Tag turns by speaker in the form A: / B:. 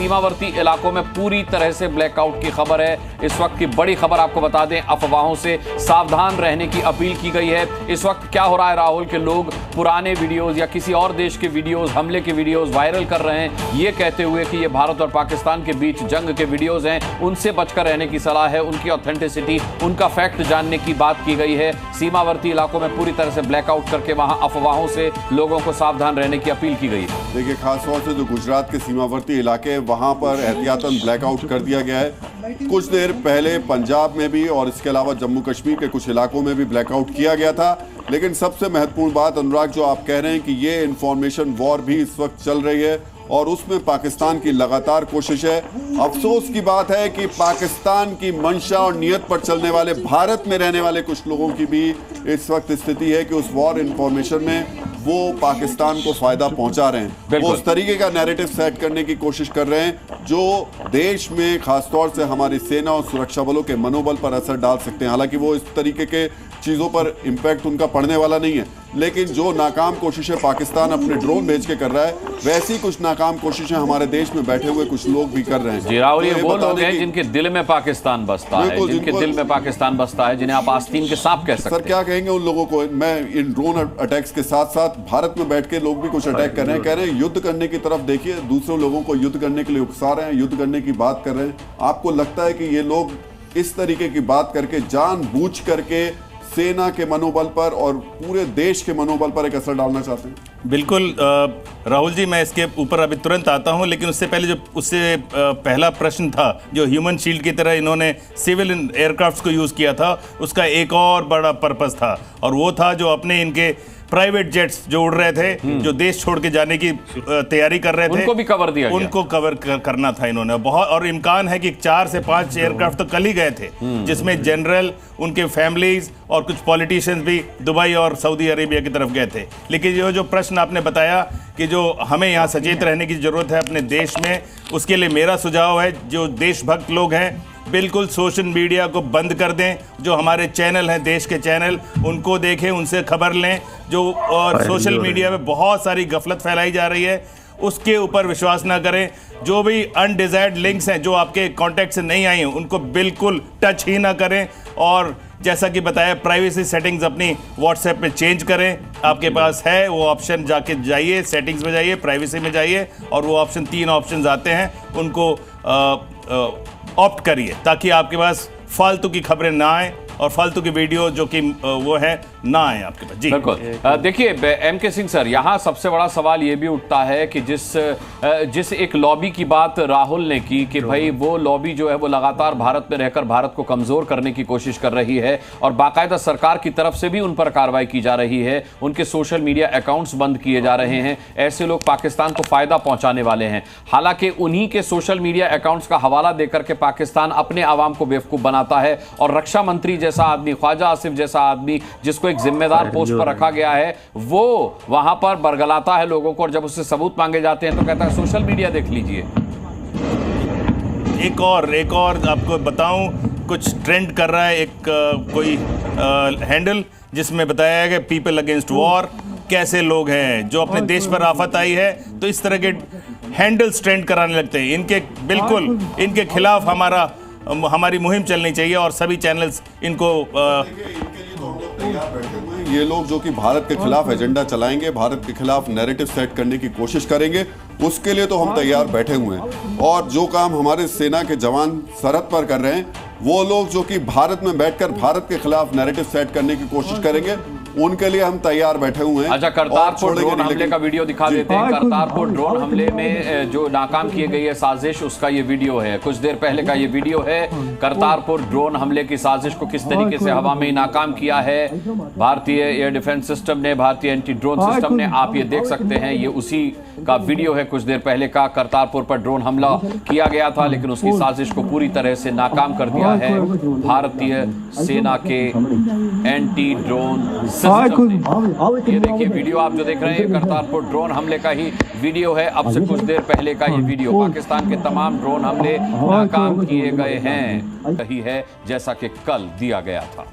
A: सीमावर्ती इलाकों में पूरी तरह से ब्लैकआउट की खबर है। इस वक्त की बड़ी खबर आपको बता दें, अफवाहों से सावधान रहने की अपील की गई है। इस वक्त क्या हो रहा है राहुल, के लोग पुराने वीडियोस या किसी और देश के वीडियोस, हमले के वीडियोस वायरल कर रहे हैं, ये कहते हुए कि ये भारत और पाकिस्तान के बीच जंग के वीडियोस हैं, उनसे बचकर रहने की सलाह है। उनकी ऑथेंटिसिटी, उनका फैक्ट जानने की बात की गई है। सीमावर्ती इलाकों में पूरी तरह से ब्लैकआउट करके वहां अफवाहों से लोगों को सावधान रहने की अपील की गई है।
B: देखिए, खासतौर से जो गुजरात के सीमावर्ती इलाके, वहां पर एहतियातन ब्लैकआउट कर दिया गया है। कुछ देर पहले पंजाब में भी और इसके अलावा जम्मू कश्मीर के कुछ इलाकों में भी ब्लैकआउट किया गया था। लेकिन सबसे महत्वपूर्ण बात, अनुराग, जो आप कह रहे हैं कि ये इंफॉर्मेशन वॉर भी इस वक्त चल रही है और उसमें पाकिस्तान की लगातार कोशिश है। अफसोस की बात है कि पाकिस्तान की मंशा और नियत पर चलने वाले भारत में रहने वाले कुछ लोगों की भी इस वक्त स्थिति है कि उस वॉर इंफॉर्मेशन में वो पाकिस्तान को फायदा पहुंचा रहे हैं। वो उस तरीके का नैरेटिव सेट करने की कोशिश कर रहे हैं जो देश में खासतौर से हमारी सेना और सुरक्षा बलों के मनोबल पर असर डाल सकते हैं। हालांकि वो इस तरीके के चीज़ों पर इम्पैक्ट उनका पड़ने वाला नहीं है, लेकिन जो नाकाम कोशिशें पाकिस्तान अपने ड्रोन भेज के कर रहा है, वैसी कुछ नाकाम कोशिशें हमारे देश में बैठे हुए कुछ लोग भी कर रहे हैं।
A: जी राहुल, ये वो लोग हैं जिनके दिल में पाकिस्तान बसता है, जिनके दिल में पाकिस्तान बसता है, जिन्हें आप आस्तीन के सांप कह सकते हैं।
B: सर, क्या कहेंगे उन लोगों को? मैं इन ड्रोन अटैक्स के साथ साथ भारत में बैठ के लोग भी कुछ अटैक कर रहे हैं, कह रहे हैं युद्ध करने की तरफ देखिए, दूसरे लोगों को युद्ध करने के लिए उकसा रहे हैं, युद्ध करने की बात कर रहे हैं। आपको लगता है कि ये लोग इस तरीके की बात करके जानबूझ करके सेना के मनोबल पर और पूरे देश के मनोबल पर एक असर डालना चाहते हैं?
C: बिल्कुल राहुल जी, मैं इसके ऊपर अभी तुरंत आता हूं, लेकिन उससे पहले जो उससे पहला प्रश्न था, जो ह्यूमन शील्ड की तरह इन्होंने सिविल एयरक्राफ्ट्स को यूज़ किया था, उसका एक और बड़ा पर्पस था, और वो था जो अपने इनके प्राइवेट जेट्स जो उड़ रहे थे, जो देश छोड़ के जाने की तैयारी कर रहे थे,
A: उनको भी कवर दिया,
C: उनको कवर करना था इन्होंने बहुत। और इम्कान है कि 4 से 5 एयरक्राफ्ट तो कल ही गए थे, जिसमें जनरल, उनके फैमिलीज और कुछ पॉलिटिशियंस भी दुबई और सऊदी अरेबिया की तरफ गए थे। लेकिन जो प्रश्न आपने बताया कि जो हमें यहाँ सचेत रहने की ज़रूरत है अपने देश में, उसके लिए मेरा सुझाव है, जो देशभक्त लोग हैं, बिल्कुल सोशल मीडिया को बंद कर दें। जो हमारे चैनल हैं, देश के चैनल, उनको देखें, उनसे खबर लें। जो और सोशल मीडिया में बहुत सारी गफलत फैलाई जा रही है, उसके ऊपर विश्वास ना करें। जो भी अनडिजायर्ड लिंक्स हैं जो आपके कॉन्टैक्ट से नहीं आई हैं, उनको बिल्कुल टच ही ना करें। और जैसा कि बताया, प्राइवेसी सेटिंग्स अपनी व्हाट्सएप में चेंज करें। आपके पास है वो ऑप्शन, जाके जाइए, सेटिंग्स में जाइए, प्राइवेसी में जाइए, और वो ऑप्शन 3 ऑप्शंस आते हैं, उनको ऑप्ट करिए, ताकि आपके पास फालतू की खबरें ना आए और फालतू की वीडियो जो कि वो है ना आए आपके पास। जी
A: बिल्कुल। देखिए MK सिंह सर, यहाँ सबसे बड़ा सवाल ये भी उठता है कि जिस एक लॉबी की बात राहुल ने की कि भाई वो लॉबी जो है वो लगातार भारत में रहकर भारत को कमजोर करने की कोशिश कर रही है, और बाकायदा सरकार की तरफ से भी उन पर कार्रवाई की जा रही है, उनके सोशल मीडिया अकाउंट्स बंद किए जा रहे हैं। ऐसे लोग पाकिस्तान को फायदा पहुंचाने वाले हैं। हालांकि उन्हीं के सोशल मीडिया अकाउंट्स का हवाला देकर के पाकिस्तान अपने आवाम को बेवकूफ बनाता है, और रक्षा मंत्री जैसा आदमी, ख्वाजा आसिफ जैसा आदमी, जिसको एक जिम्मेदार पोस्ट पर रखा गया है, वो वहां पर बरगलाता है लोगों को, और जब उससे सबूत मांगे जाते हैं तो कहता है सोशल मीडिया देख लीजिए।
C: एक और आपको बताऊं, कुछ ट्रेंड कर रहा है एक कोई हैंडल, जिसमें बताया है कि पीपल अगेंस्ट वॉर। कैसे लोग हैं जो अपने देश पर आफत आई है तो इस तरह के हैंडल्स ट्रेंड कराने लगते हैं। इनके खिलाफ हमारी मुहिम चलनी चाहिए, और सभी चैनल्स इनको
B: ये लोग जो कि भारत के खिलाफ एजेंडा चलाएंगे, भारत के खिलाफ नैरेटिव सेट करने की कोशिश करेंगे, उसके लिए तो हम तैयार बैठे हुए हैं। और जो काम हमारे सेना के जवान सरहद पर कर रहे हैं, वो लोग जो कि भारत में बैठकर भारत के खिलाफ नैरेटिव सेट करने की कोशिश करेंगे, उनके लिए हम तैयार बैठे हुए हैं।
A: अच्छा, करतारपुर ड्रोन हमले का वीडियो दिखा देते हैं। करतारपुर ड्रोन हमले में जो नाकाम की गई है साजिश, उसका ये वीडियो है, कुछ देर पहले का ये वीडियो है। करतारपुर ड्रोन हमले की साजिश को किस तरीके से हवा में नाकाम किया है भारतीय एयर डिफेंस सिस्टम ने, भारतीय एंटी ड्रोन सिस्टम ने, आप ये देख सकते हैं। ये उसी का वीडियो है कुछ देर पहले का। करतारपुर पर ड्रोन हमला किया गया था, लेकिन उसकी साजिश को पूरी तरह से नाकाम कर दिया है भारतीय सेना के एंटी ड्रोन सिस्टम ने। ये देखिए वीडियो आप जो देख रहे हैं, करतारपुर ड्रोन हमले का ही वीडियो है। अब से कुछ देर पहले का ये वीडियो। पाकिस्तान के तमाम ड्रोन हमले नाकाम किए गए हैं, सही है जैसा कि कल दिया गया था।